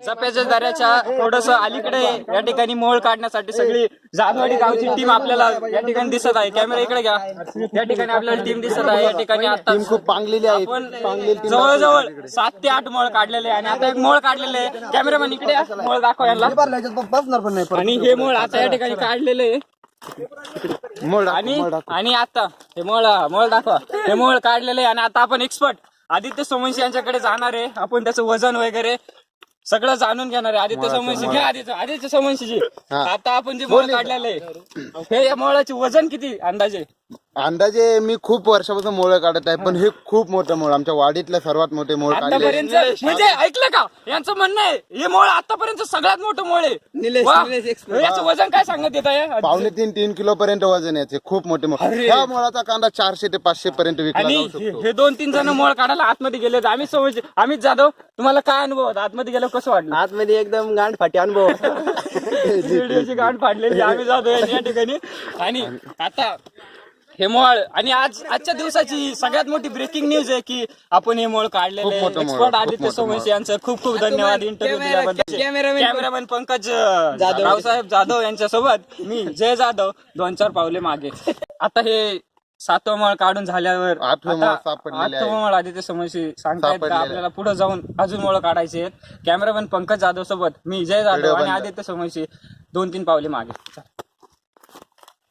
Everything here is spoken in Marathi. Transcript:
जप्याच्या दऱ्याच्या थोडस अलीकडे या ठिकाणी मोळ काढण्यासाठी सगळी जाधववाडी गावची टीम आपल्याला या ठिकाणी दिसत आहे. कॅमेरा इकडे घ्या. या ठिकाणी आपल्याला टीम दिसत आहे. या ठिकाणी आता खूप पांगलेली आहे. आपण जवळजवळ 7 ते 8 मोळ काढलेले आहे आणि आता एक मोळ काढलेले आहे. कॅमेरामॅन इकडे या. मोळ दाखवा याला. आणि हे मोळ आता या ठिकाणी काढलेले आहे. आणि आता हे मोळ दाखवा. हे मोळ काढलेले आहे आणि आता आपण एक्सपर्ट आदित्य सोमवंशी यांच्याकडे जाणार आहे. आपण त्याचं वजन वगैरे सगळं जाणून घेणार आहे. आदित्य सोमवंशी घ्या. आदित्य सोमवंशीजी, आता आपण जे मोळ काढलेलं आहे हे या मोळाचे वजन किती अंदाजे? मी खूप वर्षापासून मोळ काढत आहे, पण हे खूप मोठं मोळ, आमच्या वाडीतलं सर्वात मोठे मोळ आतापर्यंत. म्हणजे ऐकलं का यांचं म्हणणं आहे हे मोळ आतापर्यंत सगळ्यात मोठं मोळ आहे. याचं वजन काय सांगत येत आहे? 2.5-3 किलो पर्यंत वजन याचे. खूप मोठे मोळ. ह्या मोळाचा कांदा 400 ते 500 पर्यंत विकला जाऊ शकतो. हे 2-3 जण मोळ काढायला आतमध्ये गेले. आम्ही जाधव, तुम्हाला काय अनुभव होता? आतमध्ये गेलो कसं वाटलं? आतमध्ये एकदम गांड फाटी अनुभव. गांड फाडलेली आम्ही जाधव या ठिकाणी. आणि आता हे मोळ आणि आजच्या दिवसाची सगळ्यात मोठी ब्रेकिंग न्यूज आहे की आपण हे मोळ काढलेले. एक्सपर्ट आदित्य सोमवंशी यांचं खूप खूप धन्यवाद इंटरव्ह्यू दिल्याबद्दल. कॅमेरामॅन पंकज रावसाहेब जाधव यांच्यासोबत मी जय जाधव 2-4 पावले मागे. आता हे 7वं मळ काढून झाल्यावर 8वं मळ आदित्य सोमवंशी सांगतायत का आपल्याला पुढे जाऊन अजून मळ काढायचे आहेत. कॅमेरामॅन पंकज जाधव सोबत मी जय जाधव आणि आदित्य सोमवंशी 2-3 पावले मागे.